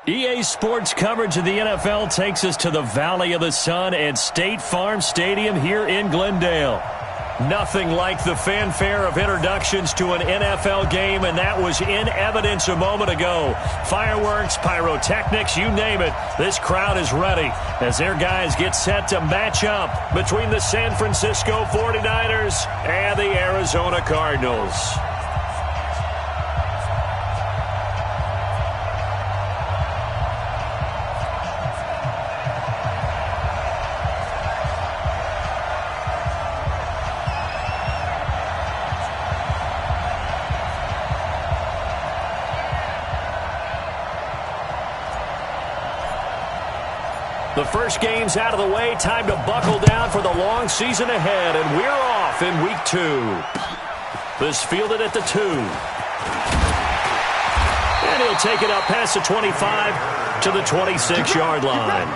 EA Sports coverage of the NFL takes us to the Valley of the Sun at State Farm Stadium here in Glendale. Nothing like the fanfare of introductions to an NFL game, and that was in evidence a moment ago. Fireworks, pyrotechnics, you name it. This crowd is ready as their guys get set to match up between the San Francisco 49ers and the Arizona Cardinals. The first game's out of the way. Time to buckle down for the long season ahead, and we're off in week 2. This fielded at the 2. And he'll take it up past the 25 to the 26-yard line.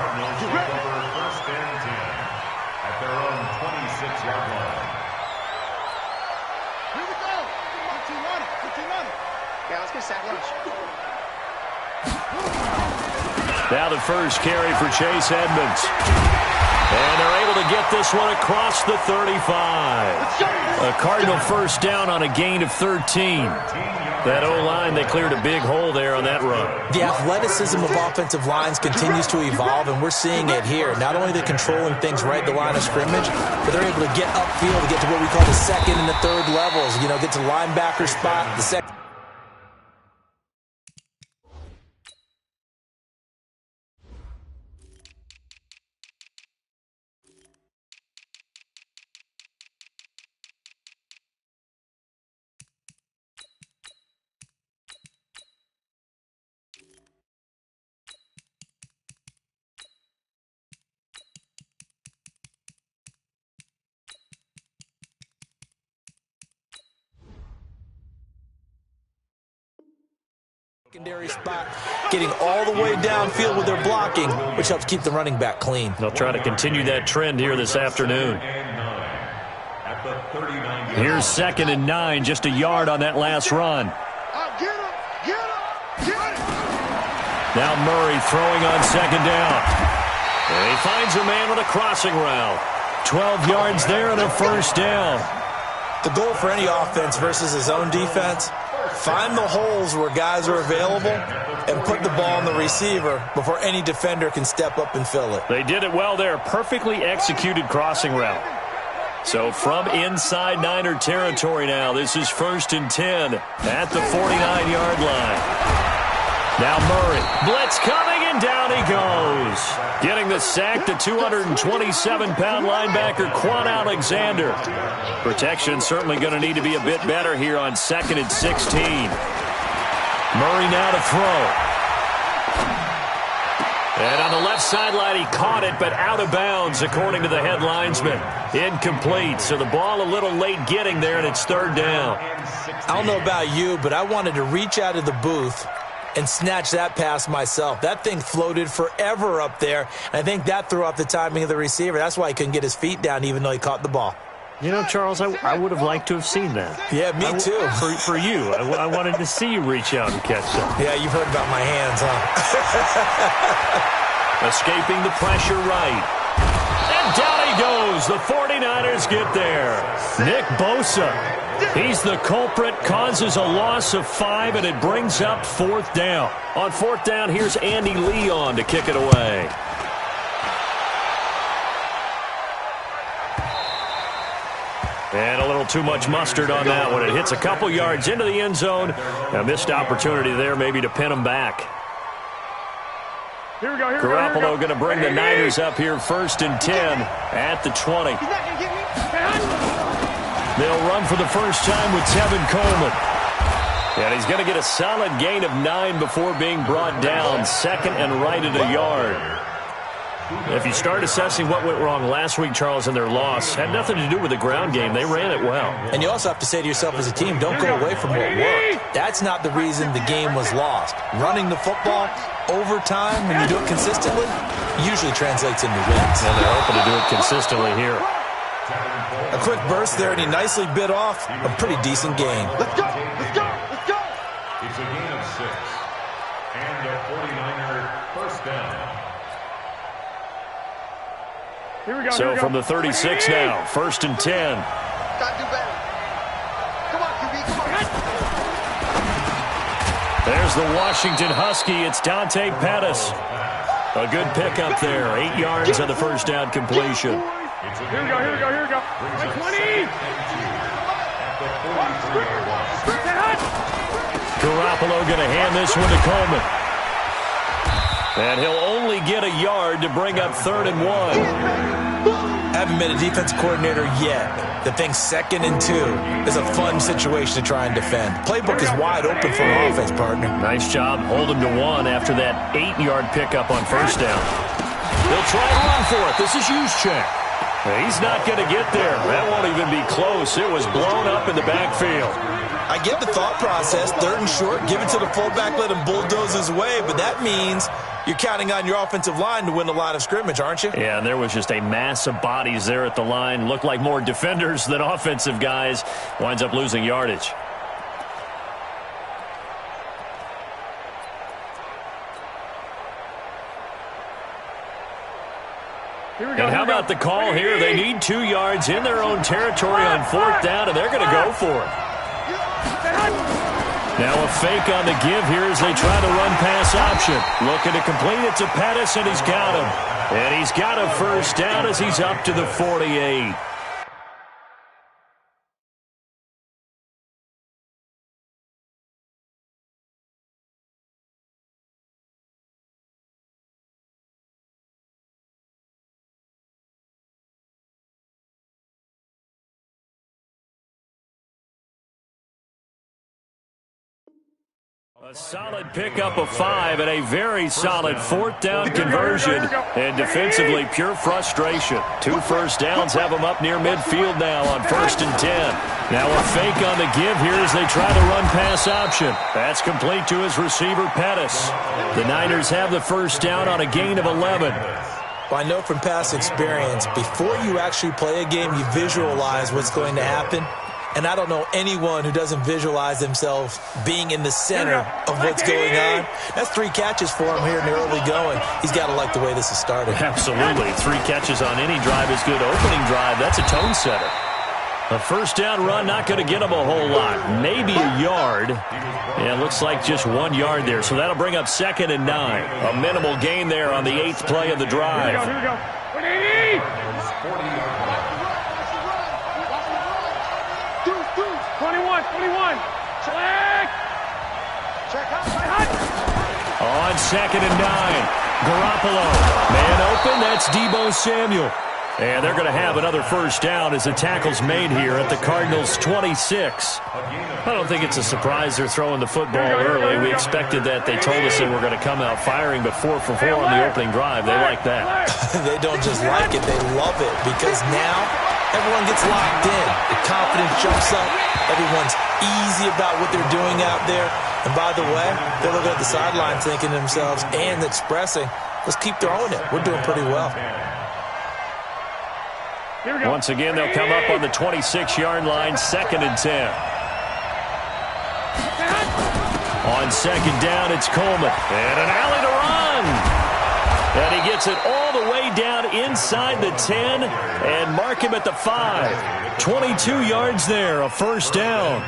First and 10 at their own 26-yard line. Here we go. Put your money. Yeah, let's get sack lunch. Now the first carry for Chase Edmonds. And they're able to get this one across the 35. A Cardinal first down on a gain of 13. That O-line, they cleared a big hole there on that run. The athleticism of offensive lines continues to evolve, and we're seeing it here. Not only are they controlling things right at the line of scrimmage, but they're able to get upfield to get to what we call the second and the third levels. You know, get to linebacker spot, the second. Secondary spot, getting all the way downfield with their blocking, which helps keep the running back clean. They'll try to continue that trend here this afternoon. Here's 2nd and 9, just a yard on that last run. Now Murray throwing on 2nd down. And he finds a man with a crossing route. 12 yards there and a first down. The goal for any offense versus his own defense, find the holes where guys are available and put the ball on the receiver before any defender can step up and fill it. They did it well there. Perfectly executed crossing route. So from inside Niner territory now, this is 1st and 10 at the 49-yard line. Now Murray. Blitz coming, and down he goes. Getting the sack, the 227-pound linebacker, Quan Alexander. Protection certainly going to need to be a bit better here on 2nd and 16. Murray now to throw. And on the left sideline, he caught it, but out of bounds, according to the head linesman. Incomplete, so the ball a little late getting there, and it's 3rd down. I don't know about you, but I wanted to reach out of the booth and snatch that pass myself. That thing floated forever up there, and I think that threw off the timing of the receiver. That's why he couldn't get his feet down, even though he caught the ball. You know, Charles, I would have liked to have seen that. Yeah, me too. For you. I wanted to see you reach out and catch that. Yeah, you've heard about my hands, huh? Escaping the pressure right. And down he goes. The 49ers get there. Nick Bosa. He's the culprit, causes a loss of 5, and it brings up 4th down. On 4th down, here's Andy Leon to kick it away. And a little too much mustard on that one. It hits a couple yards into the end zone. A missed opportunity there maybe to pin him back. Garoppolo going to bring the Niners up here 1st and 10 at the 20. They'll run for the first time with Tevin Coleman. And he's going to get a solid gain of 9 before being brought down. 2nd and right at a yard. If you start assessing what went wrong last week, Charles, in their loss, had nothing to do with the ground game. They ran it well. And you also have to say to yourself as a team, don't go away from what worked. That's not the reason the game was lost. Running the football over time, when you do it consistently, usually translates into wins. And they're hoping to do it consistently here. A quick burst there, and he nicely bit off a pretty decent gain. Let's go. Let's go. Let's go. It's a gain of 6. And 49er first down. Here we go. So from the 36 now, 1st and 10. Gotta do better. Come on, QB, come on. There's the Washington Husky. It's Dante Pettis. A good pickup there. 8 yards on the first down completion. Here we go. 20. Garoppolo going to hand this one to Coleman. And he'll only get a yard to bring up 3rd and 1. Haven't been a defense coordinator yet. The thing's 2nd and 2 is a fun situation to try and defend. Playbook is wide open for an offense, partner. Nice job. Hold him to 1 after that 8-yard pickup on first down. He'll try to run for it. This is Juszczyk. He's not going to get there. That won't even be close. It was blown up in the backfield. I get the thought process. 3rd and short, give it to the fullback, let him bulldoze his way. But that means you're counting on your offensive line to win the line of scrimmage, aren't you? Yeah, and there was just a mass of bodies there at the line. Looked like more defenders than offensive guys. Winds up losing yardage. And how about the call here? They need 2 yards in their own territory on 4th down, and they're going to go for it. Now a fake on the give here as they try to run pass option. Looking to complete it to Pettis, and he's got him. And he's got a first down as he's up to the 48. A solid pickup of 5 and a very solid 4th down conversion. And defensively, pure frustration. 2 first downs have them up near midfield now on 1st and 10. Now a fake on the give here as they try to run pass option. That's complete to his receiver, Pettis. The Niners have the first down on a gain of 11. Well, I know from past experience, before you actually play a game, you visualize what's going to happen. And I don't know anyone who doesn't visualize themselves being in the center of what's going on. That's 3 catches for him here in the early going. He's got to like the way this is started. Absolutely. 3 catches on any drive is good. Opening drive, that's a tone setter. A first down run, not going to get him a whole lot. Maybe a yard. Yeah, it looks like just 1 yard there. So that'll bring up 2nd and 9. A minimal gain there on the 8th play of the drive. Here we go. 21. Check. On 2nd and 9. Garoppolo. Man open, that's Deebo Samuel. And they're going to have another first down as the tackle's made here at the Cardinals' 26. I don't think it's a surprise they're throwing the football early. We expected that. They told us they were going to come out firing, but 4 for 4 on the opening drive. They like that. They don't just like it, they love it, because now everyone gets locked in. The confidence jumps up. Everyone's easy about what they're doing out there. And by the way, they're looking at the sideline thinking to themselves and expressing, let's keep throwing it. We're doing pretty well. Once again, they'll come up on the 26-yard line, 2nd and 10. On 2nd down, it's Coleman. And an alley to run. And he gets it all the way down inside the 10 and mark him at the 5. 22 yards there, a first down.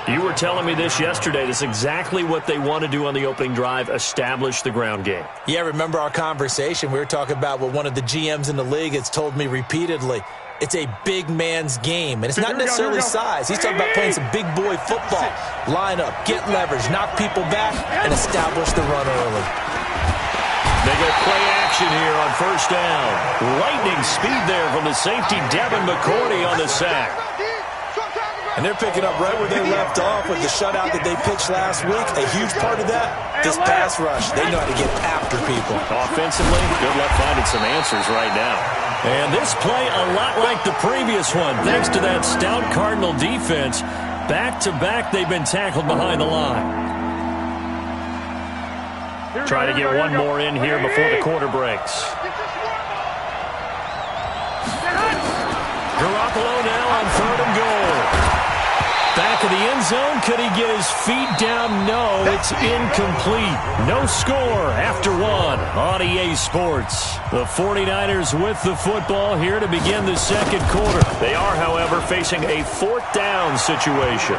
You were telling me this yesterday. This is exactly what they want to do on the opening drive, establish the ground game. Yeah, remember our conversation? We were talking about what one of the GMs in the league has told me repeatedly. It's a big man's game, and it's not necessarily size. He's talking about playing some big boy football. Line up, get leverage, knock people back, and establish the run early. They go play action here on first down. Lightning speed there from the safety, Devin McCourty, on the sack. And they're picking up right where they left off with the shutout that they pitched last week. A huge part of that, this pass rush. They know how to get after people. Offensively, good luck finding some answers right now. And this play a lot like the previous one. Thanks to that stout Cardinal defense, back-to-back they've been tackled behind the line. Try to get one more in here before the quarter breaks. Garoppolo now on 3rd and goal. Back back of the end zone. Could he get his feet down? No, it's incomplete. No score after one on EA Sports. The 49ers with the football here to begin the second quarter. They are, however, facing a fourth down situation.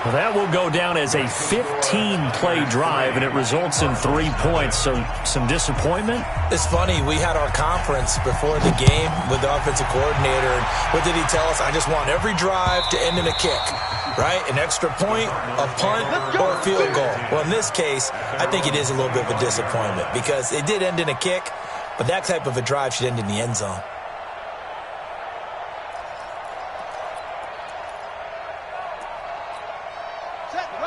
That will go down as a 15-play drive, and it results in 3 points. So some disappointment? It's funny. We had our conference before the game with the offensive coordinator. And what did he tell us? I just want every drive to end in a kick, right? An extra point, a punt, or a field goal. Well, in this case, I think it is a little bit of a disappointment because it did end in a kick, but that type of a drive should end in the end zone.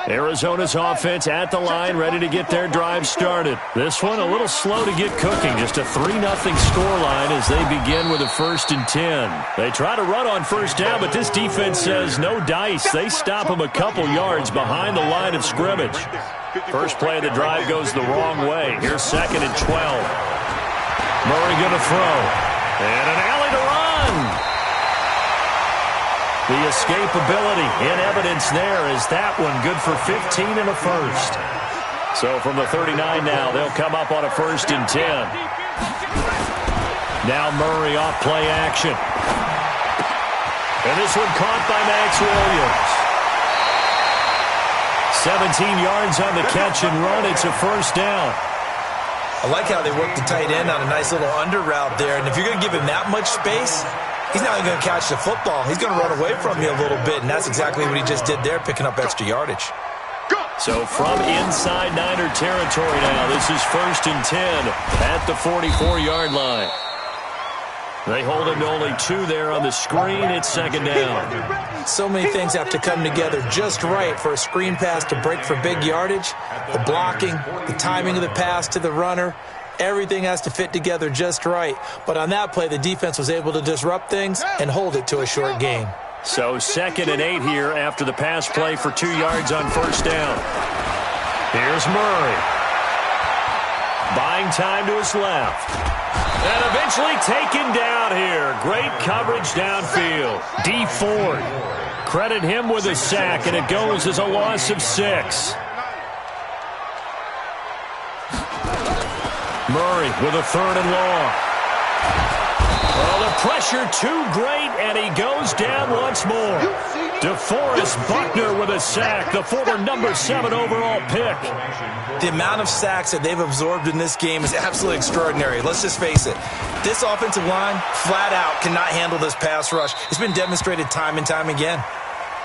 Arizona's offense at the line, ready to get their drive started. This one a little slow to get cooking. Just a 3-0 scoreline as they begin with a 1st and 10. They try to run on first down, but this defense says no dice. They stop them a couple yards behind the line of scrimmage. First play of the drive goes the wrong way. Here's 2nd and 12. Murray going to throw. And an alley to run. The escapability in evidence there is that one good for 15 and a first. So from the 39 now, they'll come up on a 1st and 10. Now Murray off play action. And this one caught by Max Williams. 17 yards on the catch and run. It's a 1st down. I like how they work the tight end on a nice little under route there. And if you're going to give him that much space, he's not even going to catch the football. He's going to run away from you a little bit, and that's exactly what he just did there, picking up extra yardage. So from inside Niner territory now, this is 1st and 10 at the 44-yard line. They hold him to only 2 there on the screen. It's 2nd down. So many things have to come together just right for a screen pass to break for big yardage. The blocking, the timing of the pass to the runner, everything has to fit together just right. But on that play, the defense was able to disrupt things and hold it to a short gain. So 2nd and 8 here after the pass play for 2 yards on 1st down. Here's Murray. Buying time to his left. And eventually taken down here. Great coverage downfield. D Ford. Credit him with a sack, and it goes as a loss of 6. Murray with a 3rd and long. Well, the pressure too great, and he goes down once more. DeForest Buckner with a sack, the former number 7 overall pick. The amount of sacks that they've absorbed in this game is absolutely extraordinary. Let's just face it. This offensive line, flat out, cannot handle this pass rush. It's been demonstrated time and time again.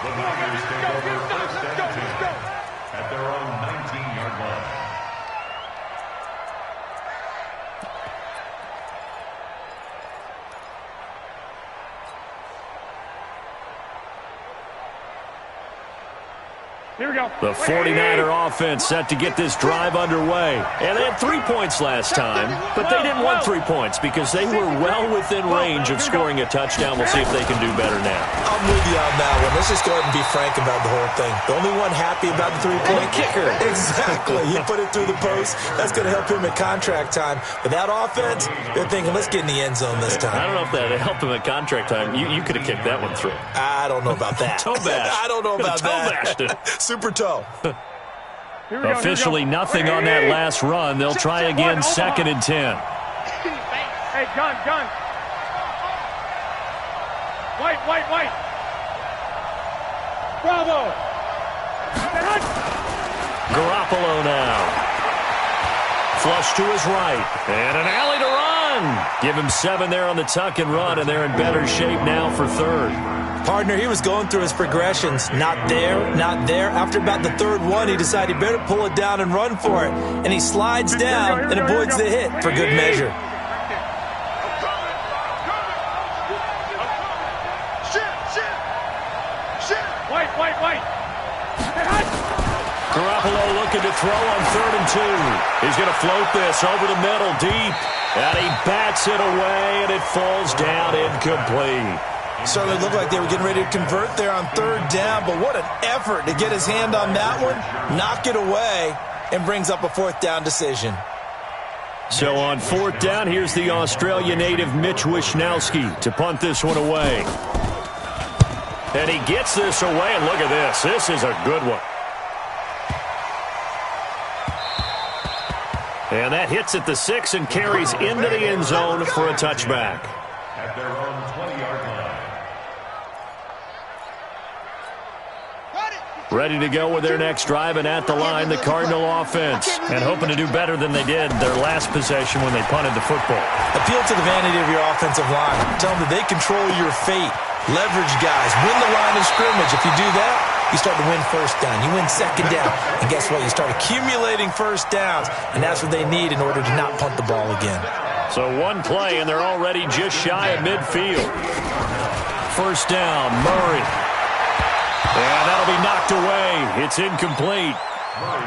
The Niners take over 1st and 10 at their own 19-yard line. Here we go. The 49er offense set to get this drive underway. And they had 3 points last time, but they didn't want 3 points because they were well within range of scoring a touchdown. We'll see if they can do better now. I'm with you on that one. Let's just go ahead and be frank about the whole thing. The only one happy about the 3-point kicker. Exactly. He put it through the post. That's going to help him at contract time. But that offense, they're thinking, let's get in the end zone this time. I don't know if that helped him at contract time. You could have kicked that one through. I don't know about that. Toe bash. I don't know about that. Toe bashed it. Super toe. Officially nothing on that last run. They'll try again 2nd and 10. Hey, gun. White. Bravo. Garoppolo now. Flush to his right. And an alley to run. Give him 7 there on the tuck and run, and they're in better shape now for 3rd. Partner, he was going through his progressions. Not there. After about the 3rd one, he decided he better pull it down and run for it. And he slides down and avoids the hit for good measure. White. Garoppolo looking to throw on 3rd and 2. He's going to float this over the middle deep. And he bats it away, and it falls down incomplete. Certainly looked like they were getting ready to convert there on 3rd down, but what an effort to get his hand on that one, knock it away, and brings up a 4th down decision. So on 4th down, here's the Australia native Mitch Wishnowsky to punt this one away. And he gets this away, and look at this. This is a good one. And that hits at the 6 and carries into the end zone for a touchback. At their own 20-yard line. Ready to go with their next drive, and at the line, the Cardinal offense. And hoping to do better than they did their last possession when they punted the football. Appeal to the vanity of your offensive line. Tell them that they control your fate. Leverage guys. Win the line of scrimmage. If you do that, you start to win first down. You win second down. And guess what? You start accumulating first downs. And that's what they need in order to not punt the ball again. So one play, and they're already just shy of midfield. First down, Murray. And that'll be knocked away. It's incomplete.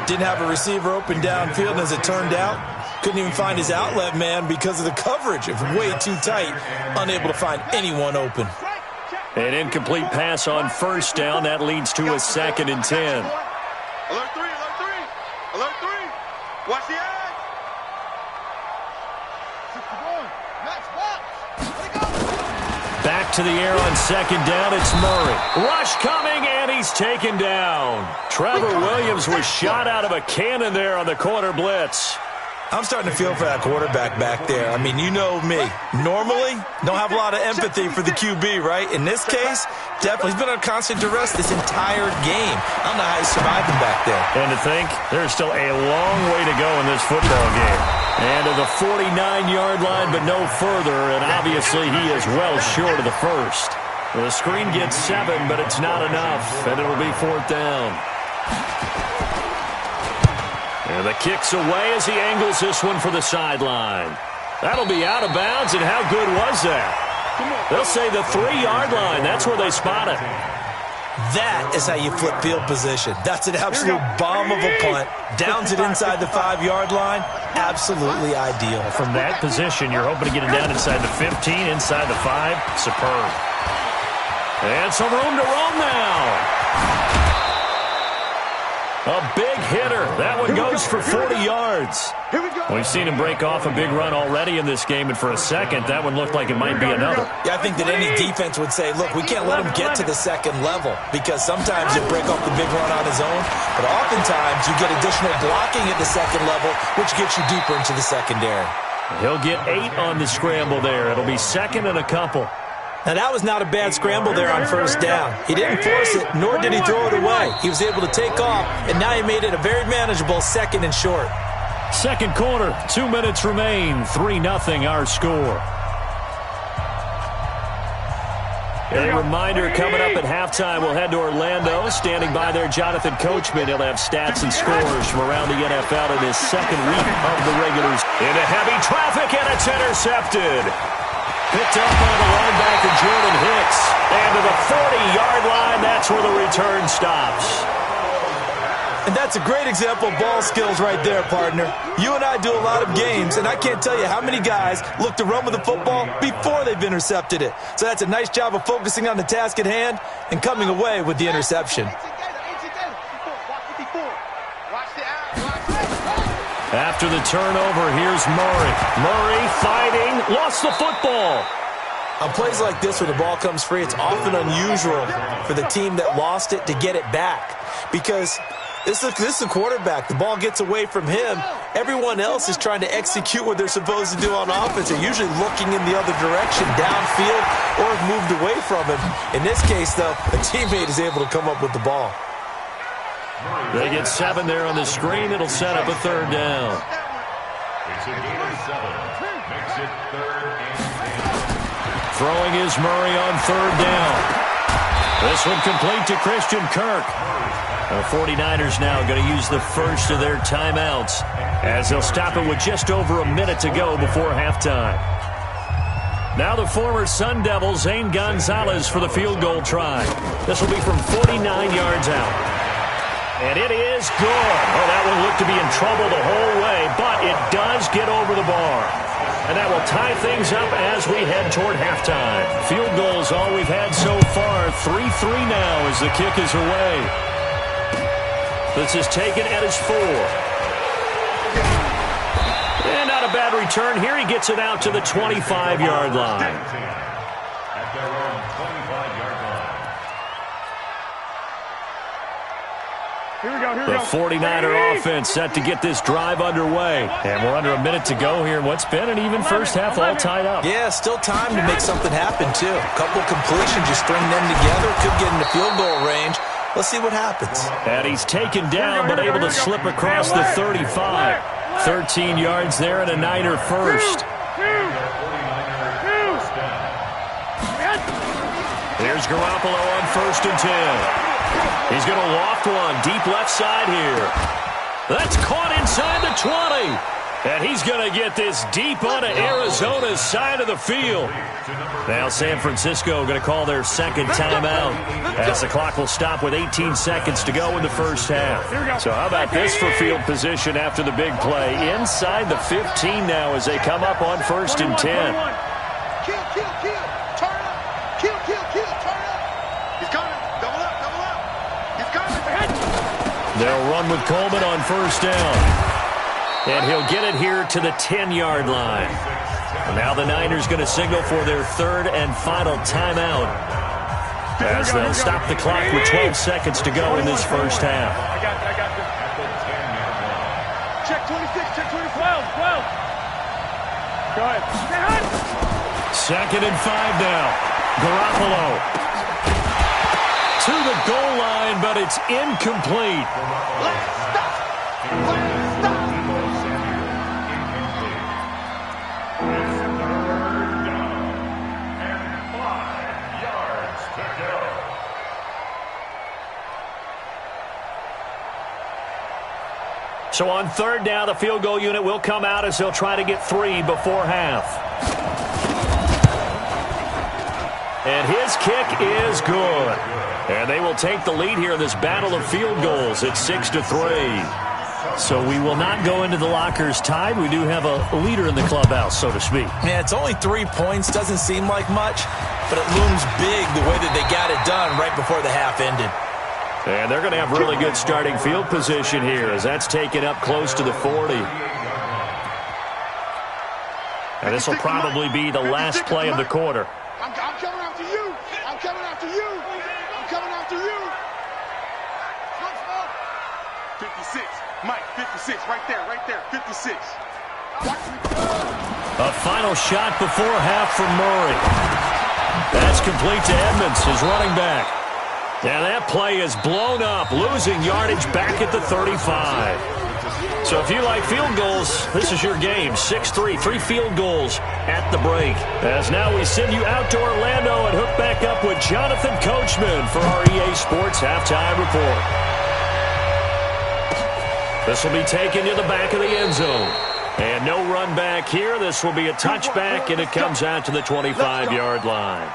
Didn't have a receiver open downfield, and as it turned out, couldn't even find his outlet man because of the coverage. It was way too tight, unable to find anyone open. An incomplete pass on first down. That leads to a 2nd and 10. Alert 3, alert 3. Alert 3. Watch the edge. 61. Max box. Let it go. Back to the air on 2nd down. It's Murray. Rush coming, and he's taken down. Trevor Williams was shot out of a cannon there on the corner blitz. I'm starting to feel for that quarterback back there. I mean, you know me. Normally, don't have a lot of empathy for the QB, right? In this case, definitely. He's been under constant duress this entire game. I don't know how he survived him back there. And to think, there's still a long way to go in this football game. And to the 49-yard line, but no further, and obviously he is well short of the first. The screen gets 7, but it's not enough, and it'll be 4th down. And the kick's away as he angles this one for the sideline. That'll be out of bounds, and how good was that? They'll say the 3-yard line. That's where they spot it. That is how you flip field position. That's an absolute bomb of a punt. Downs it inside the 5-yard line. Absolutely ideal. From that position, you're hoping to get it down inside the 15, inside the 5. Superb. And some room to roam now. A big hitter. That one goes for 40 yards. We've seen him break off a big run already in this game, and for a second, that one looked like it might be another. Yeah, I think that any defense would say, look, we can't let him get to the second level, because sometimes he'll break off the big run on his own, but oftentimes you get additional blocking at the second level, which gets you deeper into the secondary. He'll get 8 on the scramble there. It'll be 2nd and a couple. Now, that was not a bad scramble there on first down. He didn't force it, nor did he throw it away. He was able to take off, and now he made it a very manageable 2nd and short. Second quarter, 2 minutes remain. 3-0 our score. A reminder coming up at halftime, we'll head to Orlando. Standing by there, Jonathan Coachman. He'll have stats and scores from around the NFL in his 2nd week of the regulars. Into heavy traffic, and it's intercepted. Picked up by the linebacker, Jordan Hicks. And to the 40-yard line, that's where the return stops. And that's a great example of ball skills right there, partner. You and I do a lot of games, and I can't tell you how many guys look to run with the football before they've intercepted it. So that's a nice job of focusing on the task at hand and coming away with the interception. After the turnover, here's Murray. Murray fighting, lost the football. On plays like this where the ball comes free, it's often unusual for the team that lost it to get it back. Because this is a quarterback. The ball gets away from him. Everyone else is trying to execute what they're supposed to do on offense. They're usually looking in the other direction, downfield, or have moved away from him. In this case, though, a teammate is able to come up with the ball. They get 7 there on the screen. It'll set up a 3rd down. It's a gain of 7. Makes it 3rd and 10. Throwing is Murray on 3rd down. This one complete to Christian Kirk. The 49ers now going to use the first of their timeouts as they'll stop it with just over a minute to go before halftime. Now the former Sun Devil, Zane Gonzalez, for the field goal try. This will be from 49 yards out. And it is good. Oh, that one looked to be in trouble the whole way, but it does get over the bar. And that will tie things up as we head toward halftime. Field goal is all we've had so far. 3-3 now as the kick is away. This is taken at his 4. And not a bad return here. He gets it out to the 25-yard line. At their own 25-yard line. The 49er offense set to get this drive underway. And we're under a minute to go here in what's been an even first half, all tied up. Yeah, still time to make something happen, too. A couple completions, you string them together, could get into field goal range. Let's see what happens. And he's taken down, but able to slip across the 35. 13 yards there and a Niner first. Here's Garoppolo on 1st and 10. He's going to loft one deep left side here. That's caught inside the 20. And he's going to get this deep onto Arizona's side of the field. Now San Francisco going to call their second timeout as the clock will stop with 18 seconds to go in the first half. So how about this for field position after the big play? Inside the 15 now as they come up on 1st and 10. Kill. Turn up. Kill. Turn up. He's coming. Double up. He's coming. They'll run with Coleman on 1st down. And he'll get it here to the 10-yard line. Now the Niners going to signal for their third and final timeout as they'll stop the clock with 12 seconds to go in this first half. I got this. Check 26, check 12. Go ahead. 2nd and 5 now. Garoppolo to the goal line, but it's incomplete. Let's stop. So on 3rd down, the field goal unit will come out as they'll try to get 3 before half. And his kick is good. And they will take the lead here in this battle of field goals at 6-3. So we will not go into the lockers tied. We do have a leader in the clubhouse, so to speak. Yeah, it's only 3 points. Doesn't seem like much, but it looms big the way that they got it done right before the half ended. And they're going to have really good starting field position here as that's taken up close to the 40. And this will probably be the last play of the quarter. I'm coming after you. I'm coming after you. 56. Mike, 56. Right there. 56. A final shot before half from Murray. That's complete to Edmonds, his running back. And that play is blown up, losing yardage back at the 35. So if you like field goals, this is your game. 6-3, 3 field goals at the break. As now we send you out to Orlando and hook back up with Jonathan Coachman for our EA Sports Halftime Report. This will be taken to the back of the end zone. And no run back here. This will be a touchback, and it comes out to the 25-yard line.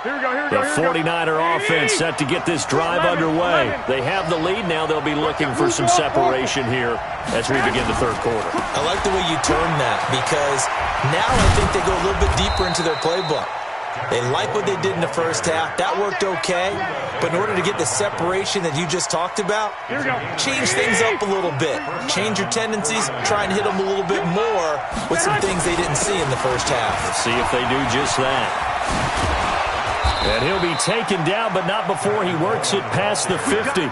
The 49er offense set to get this drive underway. They have the lead now. They'll be looking for some separation here as we begin the third quarter. I like the way you turned that because now I think they go a little bit deeper into their playbook. They like what they did in the first half. That worked okay. But in order to get the separation that you just talked about, change things up a little bit. Change your tendencies. Try and hit them a little bit more with some things they didn't see in the first half. Let's see if they do just that. And he'll be taken down, but not before he works it past the 50.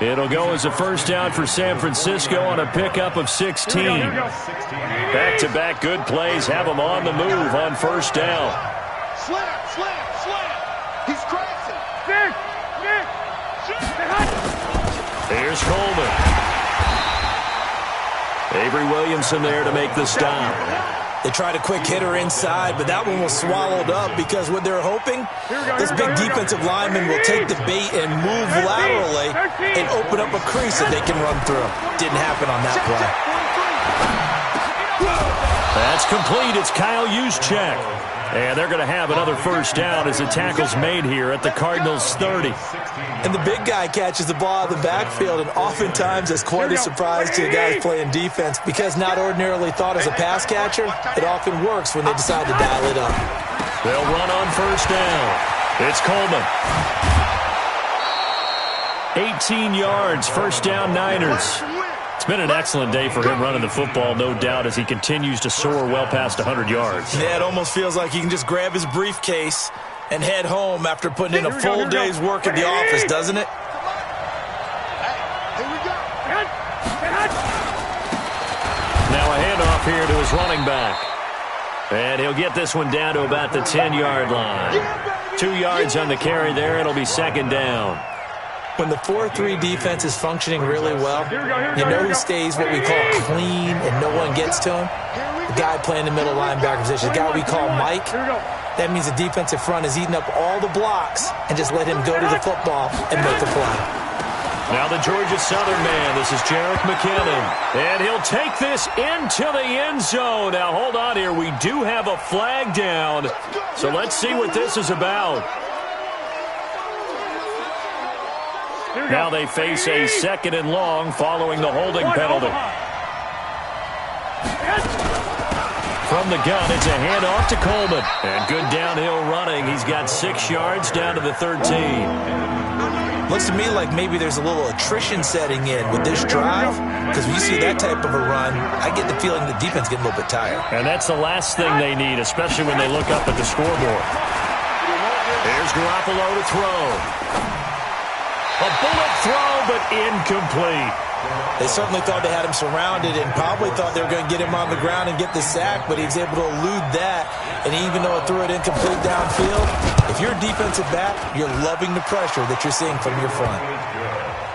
It'll go as a first down for San Francisco on a pickup of 16. Back-to-back good plays have them on the move on first down. Slam. He's crashing. Here's Coleman. Avery Williamson there to make the stop. They tried a quick hitter inside, but that one was swallowed up because what they're hoping, this big defensive lineman will take the bait and move laterally and open up a crease that they can run through. Didn't happen on that play. That's complete. It's Kyle Juszczyk. And they're going to have another first down as the tackle's made here at the Cardinals' 30. And the big guy catches the ball out of the backfield, and oftentimes that's quite a surprise to the guys playing defense because not ordinarily thought as a pass catcher, it often works when they decide to dial it up. They'll run on first down. It's Coleman. 18 yards, first down Niners. It's been an excellent day for him running the football, no doubt, as he continues to soar well past 100 yards. Yeah, it almost feels like he can just grab his briefcase and head home after putting in a full day's work at the office, doesn't it? Hey, here we go. Now a handoff here to his running back. And he'll get this one down to about the 10-yard line. 2 yards on the carry there. It'll be second down. When the 4-3 defense is functioning really well, you know who stays what we call clean and no one gets to him? The guy playing the middle linebacker position, the guy we call Mike. That means the defensive front is eating up all the blocks and just let him go to the football and make the play. Now the Georgia Southern man, this is Jerick McKinnon. And he'll take this into the end zone. Now hold on here, we do have a flag down. So let's see what this is about. Now they face a second and long following the holding penalty. From the gun, it's a handoff to Coleman. And good downhill running. He's got 6 yards down to the 13. Looks to me like maybe there's a little attrition setting in with this drive, because when you see that type of a run, I get the feeling the defense getting a little bit tired. And that's the last thing they need, especially when they look up at the scoreboard. Here's Garoppolo to throw. A bullet throw, but incomplete. They certainly thought they had him surrounded and probably thought they were going to get him on the ground and get the sack, but he was able to elude that. And even though it threw it incomplete downfield, if you're a defensive back, you're loving the pressure that you're seeing from your front.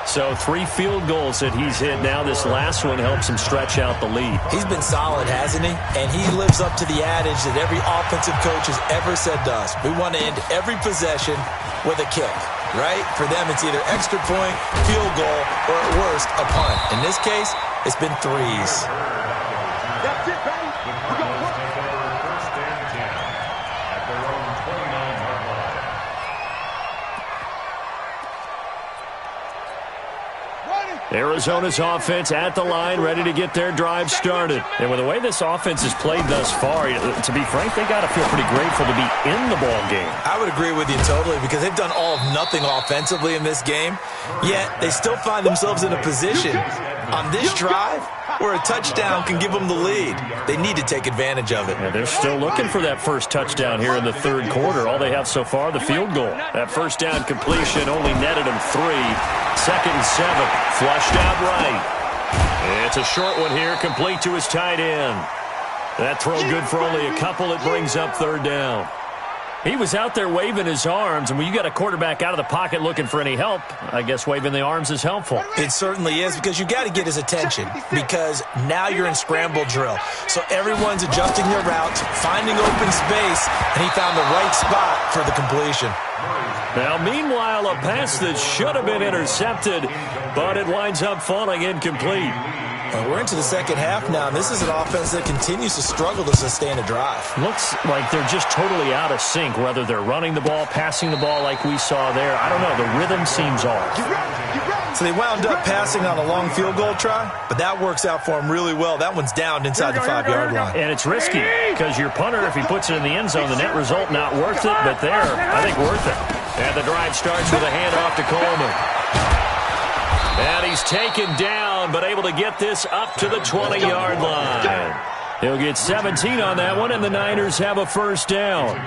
So 3 field goals that he's hit now. This last one helps him stretch out the lead. He's been solid, hasn't he? And he lives up to the adage that every offensive coach has ever said to us. We want to end every possession with a kick. Right? For them, it's either extra point, field goal, or at worst, a punt. In this case, it's been 3s. That's it, baby. We got one. Take over first and 10 at their own 29-yard line. Arizona's offense at the line, ready to get their drive started. And with the way this offense has played thus far, to be frank, they got to feel pretty grateful to be in the ball game. I would agree with you totally, because they've done all of nothing offensively in this game, yet they still find themselves in a position on this drive where a touchdown can give them the lead. They need to take advantage of it. And they're still looking for that first touchdown here in the third quarter. All they have so far, the field goal. That first down completion only netted them 3. Second and 7, flushed out right. It's a short one here, complete to his tight end. That throw good for only a couple. It brings up third down. He was out there waving his arms, and when you got a quarterback out of the pocket looking for any help, I guess waving the arms is helpful. It certainly is, because you got to get his attention, because now you're in scramble drill. So everyone's adjusting their routes, finding open space, and he found the right spot for the completion. Now, meanwhile, a pass that should have been intercepted, but it winds up falling incomplete. We're into the second half now, and this is an offense that continues to struggle to sustain a drive. Looks like they're just totally out of sync, whether they're running the ball, passing the ball like we saw there. I don't know. The rhythm seems off. So they wound up passing on a long field goal try, but that works out for them really well. That one's down inside the 5-yard line. And it's risky, because your punter, if he puts it in the end zone, the net result not worth it, but there, I think worth it. And the drive starts with a handoff to Coleman. And he's taken down, but able to get this up to the 20-yard line. He'll get 17 on that one, and the Niners have a first down.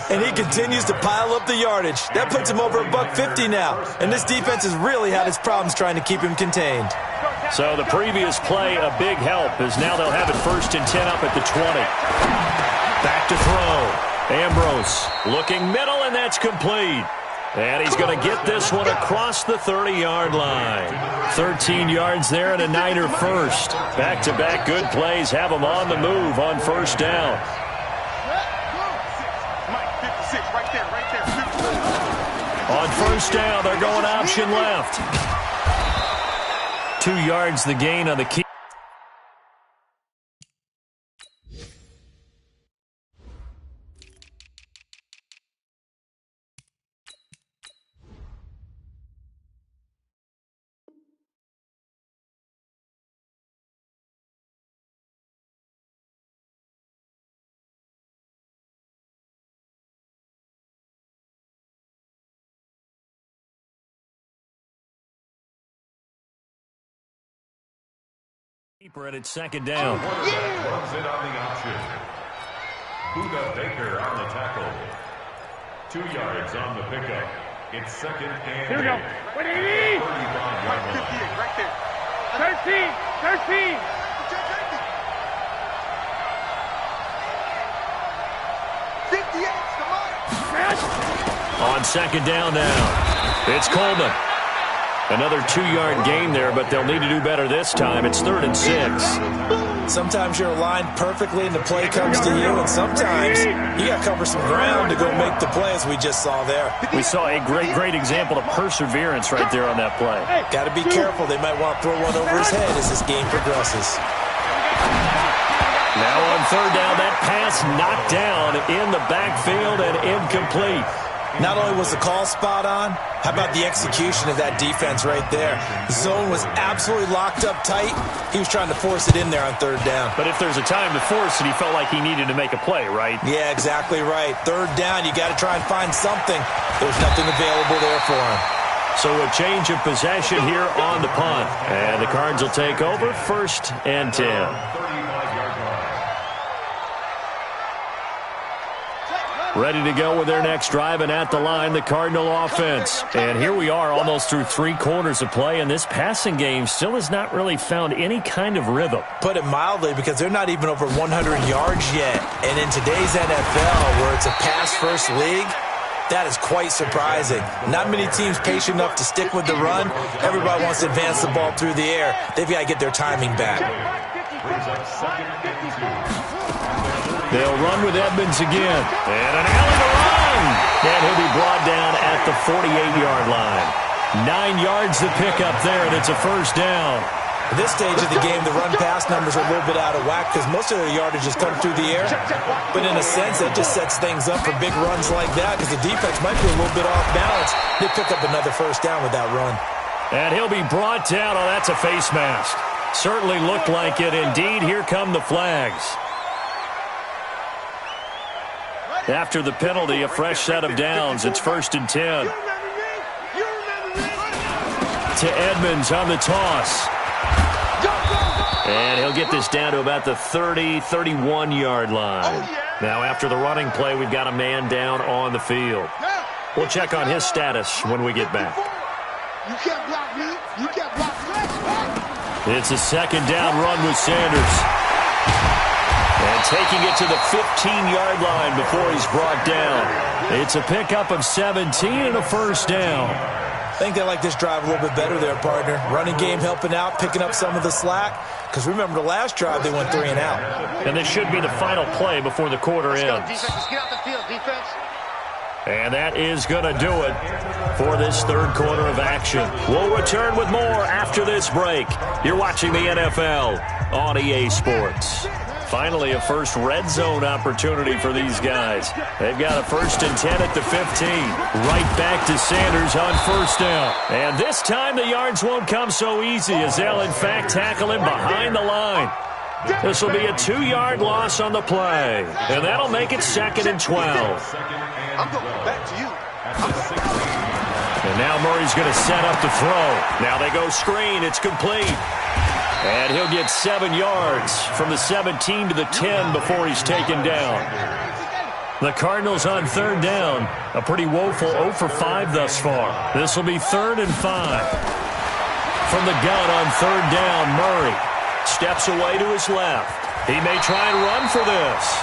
And he continues to pile up the yardage. That puts him over $150 now. And this defense has really had its problems trying to keep him contained. So the previous play, a big help, as now they'll have it first and 10 up at the 20. Back to throw. Ambrose looking middle, and that's complete. And he's going to get this one across the 30-yard line. 13 yards there and a Niner first. Back-to-back good plays have him on the move on first down. On first down, they're going option left. 2 yards the gain on the key. Keeper at its second down. Runs it on the option. Buda Baker on the tackle. 2 yards on the pickup. It's second and Here we go. 180. 35-yard line. 58, right there. 13. 58's the mark. On second down now, it's Coleman. Another 2-yard gain there, but they'll need to do better this time. It's 3rd and 6. Sometimes you're aligned perfectly and the play comes to you, and sometimes you got to cover some ground to go make the play, as we just saw there. We saw a great example of perseverance right there on that play. Got to be careful. They might want to throw one over his head as this game progresses. Now on 3rd down, that pass knocked down in the backfield and incomplete. Not only was the call spot on, how about the execution of that defense right there? The zone was absolutely locked up tight. He was trying to force it in there on 3rd down. But if there's a time to force it, he felt like he needed to make a play, right? Yeah, exactly right. 3rd down, you got to try and find something. There's nothing available there for him. So a change of possession here on the punt. And the Cards will take over, 1st and 10. 35-yard line. Ready to go with their next drive, and at the line, the Cardinal offense. And here we are almost through 3 quarters of play, and this passing game still has not really found any kind of rhythm. Put it mildly, because they're not even over 100 yards yet. And in today's NFL, where it's a pass-first league, that is quite surprising. Not many teams patient enough to stick with the run. Everybody wants to advance the ball through the air. They've got to get their timing back. Brings up 2nd and 2. They'll run with Edmonds again. And an alley to run. And he'll be brought down at the 48-yard line. 9 yards to pick up there, and it's a 1st down. At this stage of the game, the run-pass numbers are a little bit out of whack because most of their yardage has come through the air. But in a sense, that just sets things up for big runs like that because the defense might be a little bit off balance. They pick up another 1st down with that run. And he'll be brought down. Oh, that's a face mask. Certainly looked like it. Indeed, here come the flags. After the penalty, a fresh set of downs. It's 1st and 10. To Edmonds on the toss. And he'll get this down to about the 30, 31-yard line. Now, after the running play, we've got a man down on the field. We'll check on his status when we get back. You can't block me. You can't block me. It's a 2nd down run with Sanders. And taking it to the 15-yard line before he's brought down. It's a pickup of 17 and a 1st down. I think they like this drive a little bit better there, partner. Running game helping out, picking up some of the slack. Because remember, the last drive, they went 3 and out. And this should be the final play before the quarter ends. Defense, let's get out the field, defense. And that is going to do it for this 3rd quarter of action. We'll return with more after this break. You're watching the NFL on EA Sports. Finally, a first red zone opportunity for these guys. They've got a 1st and 10 at the 15. Right back to Sanders on 1st down. And this time the yards won't come so easy as they'll, in fact, tackle him behind the line. This will be a 2-yard loss on the play. And that'll make it 2nd and 12. I'm going back to you. And now Murray's going to set up the throw. Now they go screen. It's complete. And he'll get 7 yards from the 17 to the 10 before he's taken down. The Cardinals on 3rd down. A pretty woeful 0 for 5 thus far. This will be 3rd and 5. From the gun on 3rd down, Murray steps away to his left. He may try and run for this.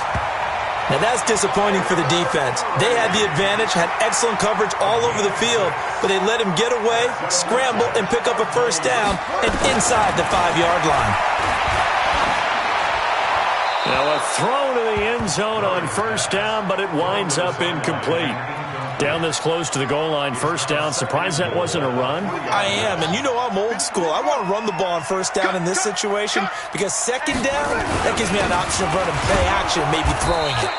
Now, that's disappointing for the defense. They had the advantage, had excellent coverage all over the field, but they let him get away, scramble, and pick up a 1st down, and inside the 5-yard line. Now, a throw to the end zone on 1st down, but it winds up incomplete. Down this close to the goal line, 1st down. Surprised that wasn't a run? I am, and you know I'm old school. I want to run the ball on 1st down in this situation because 2nd down, that gives me an option of running play action, maybe throwing it.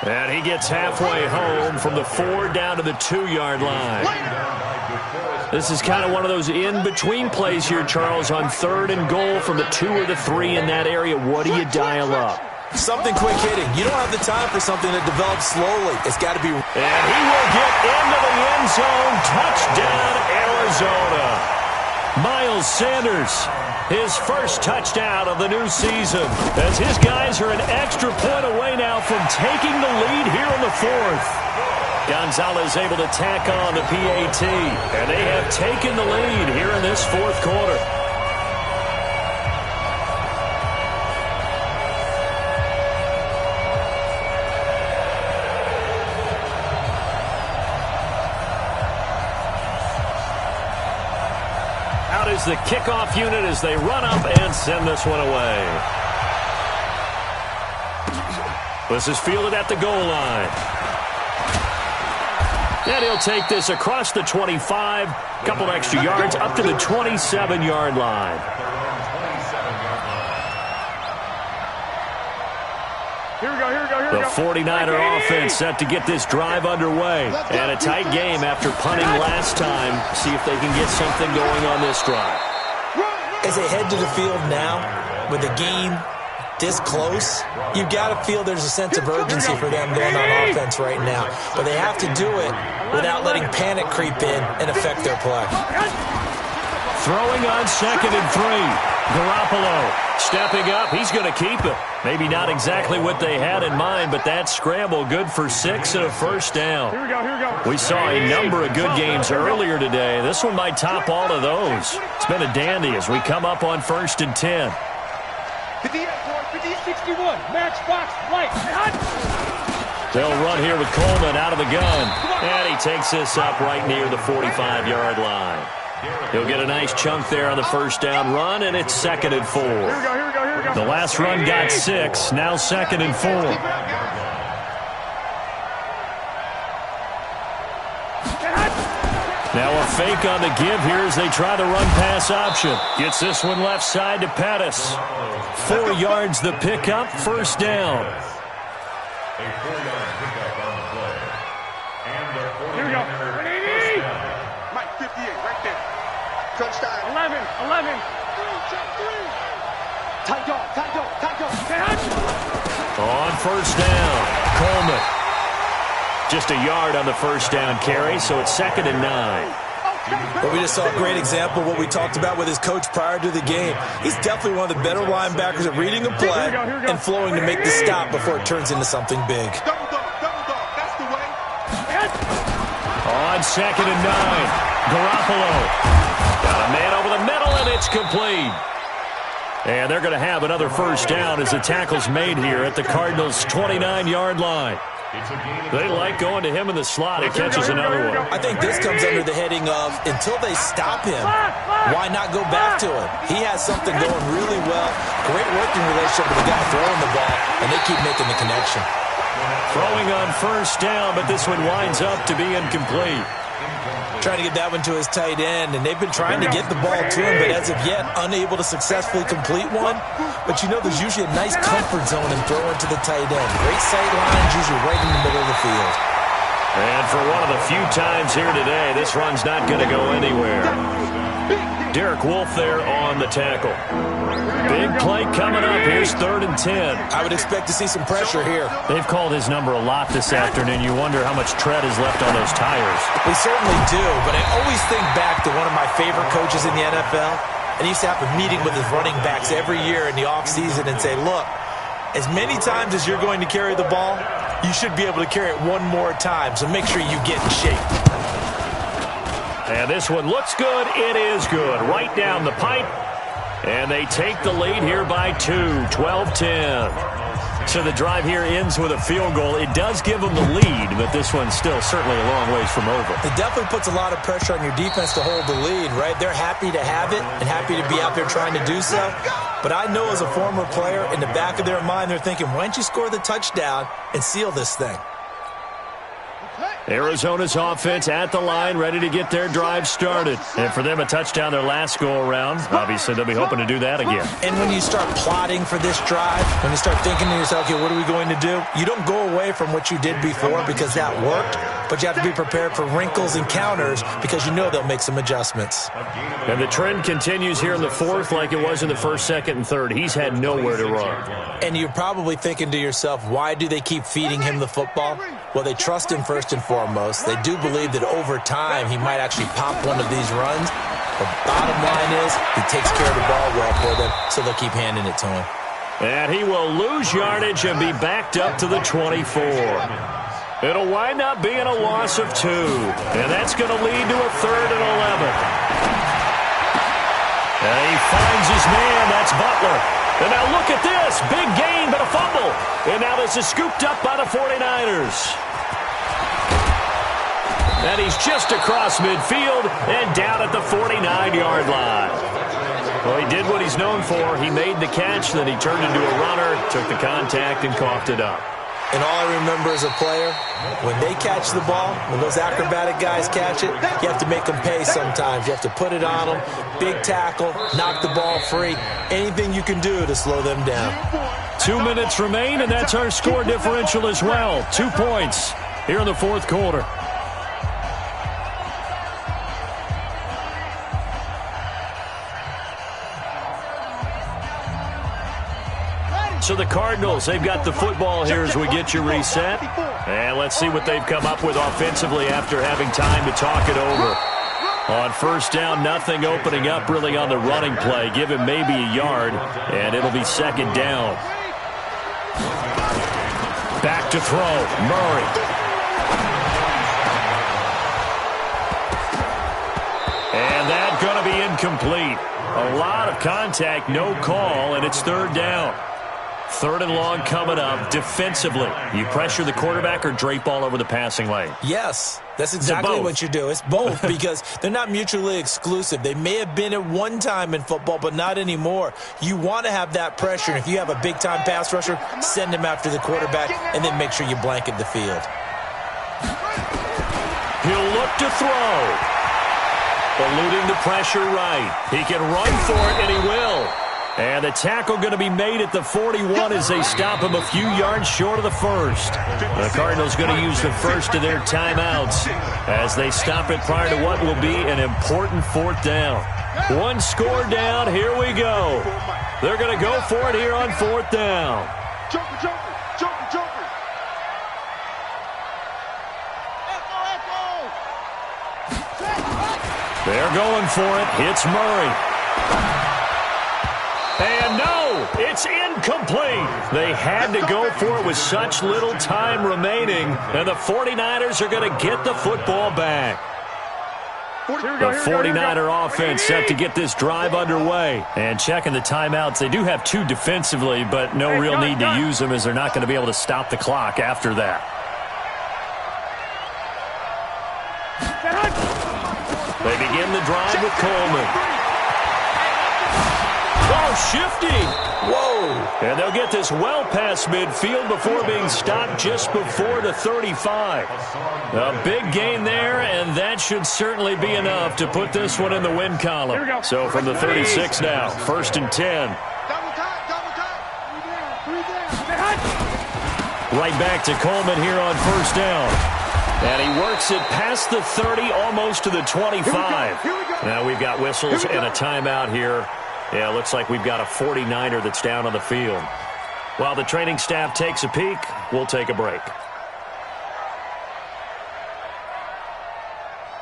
And he gets halfway home from the 4 down to the 2-yard line. This is kind of one of those in-between plays here, Charles, on 3rd and goal from the 2 or the 3 in that area. What do you dial up? Something quick hitting. You don't have the time for something that develops slowly. It's got to be. And he will get into the end zone. Touchdown, Arizona. Miles Miles Sanders, his first touchdown of the new season, as his guys are an extra point away now from taking the lead here in the fourth. Gonzalez able to tack on the PAT, and they have taken the lead here in this fourth quarter. Out is the kickoff unit as they run up and send this one away. This is fielded at the goal line. And he'll take this across the 25, couple extra yards up to the 27-yard line. Here we go, here we go, here we The go. 49er offense set to get this drive underway. And a tight game after punting last time. See if they can get something going on this drive. As they head to the field now, with the game this close, you've got to feel there's a sense of urgency for them going on offense right now. But they have to do it without letting panic creep in and affect their play. Throwing on 2nd and 3. Garoppolo stepping up. He's going to keep it. Maybe not exactly what they had in mind, but that scramble good for 6 and a first down. Here we go, here we go. We saw a number of good games earlier today. This one might top all of those. It's been a dandy as we come up on 1st and 10. 61, match box, right. They'll run here with Coleman out of the gun. And he takes this up right near the 45-yard line. He'll get a nice chunk there on the first down run, and it's 2nd and 4. Here we go, here we go, here we go. The last run got 6, now 2nd and 4. Now a fake on the give here as they try the run-pass option. Gets this one left side to Pettis. 4 yards the pickup, first down. A 4-yard pickup on the play. And the 49ers Here we go. first down. Mike, 58, right there. Touchdown. 11. Tight dog, tight dog, tight dog. On first down, Coleman. Just a yard on the first down carry, so it's 2nd and 9. But we just saw a great example of what we talked about with his coach prior to the game. He's definitely one of the better linebackers at reading a play and flowing to make the stop before it turns into something big. Double dog, that's the way. On 2nd and 9, Garoppolo. Got a man over the middle, and it's complete. And they're going to have another first down as the tackle's made here at the Cardinals' 29-yard line. They like going to him in the slot. He catches another one. I think this comes under the heading of, until they stop him, why not go back to him? He has something going really well. Great working relationship with the guy throwing the ball, and they keep making the connection. Throwing on first down, but this one winds up to be incomplete. Trying to get that one to his tight end, and they've been trying to get the ball to him, but as of yet, unable to successfully complete one. But you know there's usually a nice comfort zone in throwing to the tight end. Great sight lines, usually right in the middle of the field. And for one of the few times here today, this run's not going to go anywhere. Derek Wolfe there on the tackle. Big play coming up. Here's 3rd and 10. I would expect to see some pressure here. They've called his number a lot this afternoon. You wonder how much tread is left on those tires. We certainly do, but I always think back to one of my favorite coaches in the NFL, and he used to have a meeting with his running backs every year in the offseason and say, look, as many times as you're going to carry the ball, you should be able to carry it one more time, so make sure you get in shape. And this one looks good. It is good. Right down the pipe. And they take the lead here by 2, 12-10. So the drive here ends with a field goal. It does give them the lead, but this one's still certainly a long ways from over. It definitely puts a lot of pressure on your defense to hold the lead, right? They're happy to have it and happy to be out there trying to do so. But I know as a former player, in the back of their mind, they're thinking, why don't you score the touchdown and seal this thing? Arizona's offense at the line, ready to get their drive started. And for them, a touchdown their last go-around. Obviously, they'll be hoping to do that again. And when you start plotting for this drive, when you start thinking to yourself, okay, what are we going to do? You don't go away from what you did before because that worked, but you have to be prepared for wrinkles and counters because you know they'll make some adjustments. And the trend continues here in the fourth like it was in the first, second, and third. He's had nowhere to run. And you're probably thinking to yourself, why do they keep feeding him the football? Well, they trust him first and foremost. They do believe that over time he might actually pop one of these runs. The bottom line is he takes care of the ball well for them, so they'll keep handing it to him. And he will lose yardage and be backed up to the 24. It'll wind up being a loss of 2. And that's going to lead to a 3rd and 11. And he finds his man. That's Butler. And now look at this. Big gain, but a fumble. And now this is scooped up by the 49ers. And he's just across midfield and down at the 49-yard line. Well, he did what he's known for. He made the catch, then he turned into a runner, took the contact, and coughed it up. And all I remember as a player, when they catch the ball, when those acrobatic guys catch it, you have to make them pay sometimes. You have to put it on them, big tackle, knock the ball free, anything you can do to slow them down. 2 minutes remain, and that's our score differential as well. 2 points here in the fourth quarter. So the Cardinals, they've got the football here as we get you reset. And let's see what they've come up with offensively after having time to talk it over. On first down, nothing opening up really on the running play. Give him maybe a yard, and it'll be second down. Back to throw, Murray. And that's going to be incomplete. A lot of contact, no call, and it's third down. 3rd and long coming up. Defensively, you pressure the quarterback or drape all over the passing lane? Yes, that's exactly what you do. It's both because they're not mutually exclusive. They may have been at one time in football, but not anymore. You want to have that pressure. And if you have a big-time pass rusher, send him after the quarterback and then make sure you blanket the field. He'll look to throw. Eluding the pressure right. He can run for it, and he will. And the tackle going to be made at the 41 as they stop him a few yards short of the first. The Cardinals going to use the first of their timeouts as they stop it prior to what will be an important 4th down. 1 score down. Here we go. They're going to go for it here on 4th down. Joker, Joker, Joker, Joker. They're going for it. Hits Murray. And no, it's incomplete. They had to go for it with such little time remaining, and the 49ers are going to get the football back. The 49er offense set to get this drive underway. And checking the timeouts, they do have 2 defensively, but no real need to use them as they're not going to be able to stop the clock after that. They begin the drive with Coleman. Oh, shifty. Whoa. And they'll get this well past midfield before being stopped just before the 35. A big gain there, and that should certainly be enough to put this one in the win column. So from the 36 now, 1st and 10. Right back to Coleman here on first down. And he works it past the 30, almost to the 25. Now we've got whistles and a timeout here. Yeah, looks like we've got a 49er that's down on the field. While the training staff takes a peek, we'll take a break.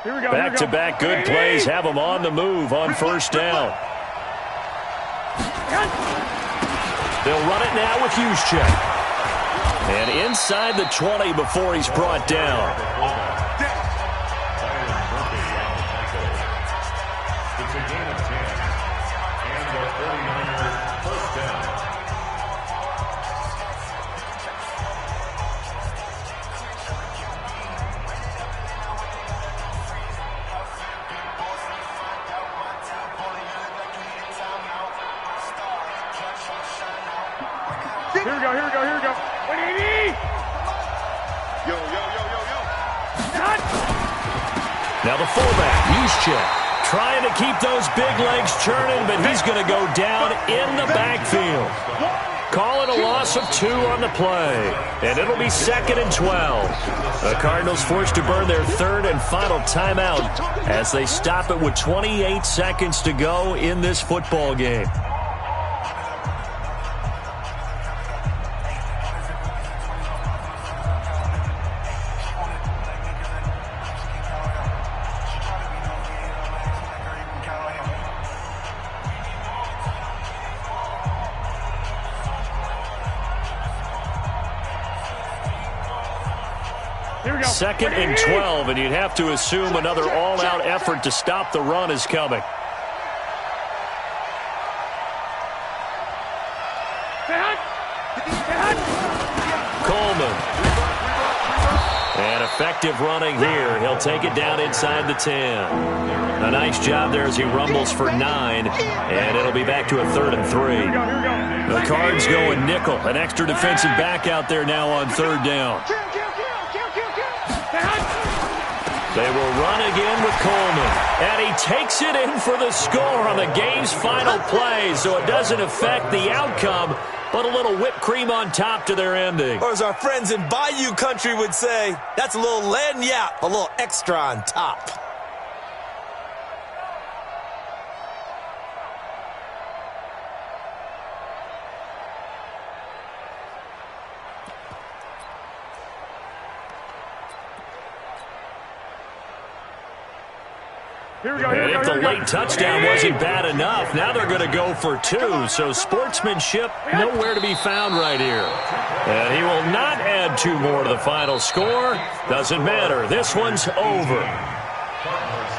Back-to-back good plays have them on the move on first down. They'll run it now with Juszczyk. And inside the 20 before he's brought down. It's a gain of 10. And the 49ers first down. Here we go. What do you need? Yo. Now the fullback, Juszczyk, trying to keep those big legs churning, but he's going to go down in the backfield. Call it a loss of 2 on the play, and it'll be 2nd and 12. The Cardinals forced to burn their 3rd and final timeout as they stop it with 28 seconds to go in this football game. 2nd and 12, and you'd have to assume another all-out effort to stop the run is coming. Coleman. And effective running here. He'll take it down inside the 10. A nice job there as he rumbles for 9, and it'll be back to a 3rd and 3. The Cards going nickel. An extra defensive back out there now on 3rd down. They will run again with Coleman. And he takes it in for the score on the game's final play, so it doesn't affect the outcome, but a little whipped cream on top to their ending. Or as our friends in Bayou country would say, that's a little lagniappe, a little extra on top. And if the late touchdown wasn't bad enough, now they're going to go for 2. So sportsmanship nowhere to be found right here. And he will not add 2 more to the final score. Doesn't matter. This one's over.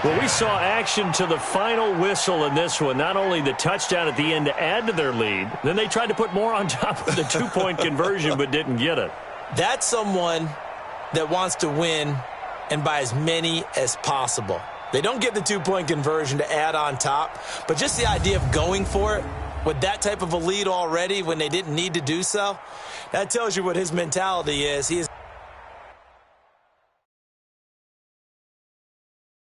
Well, we saw action to the final whistle in this one. Not only the touchdown at the end to add to their lead, then they tried to put more on top of the 2-point conversion but didn't get it. That's someone that wants to win and by as many as possible. They don't get the 2-point conversion to add on top, but just the idea of going for it with that type of a lead already when they didn't need to do so, that tells you what his mentality is. He is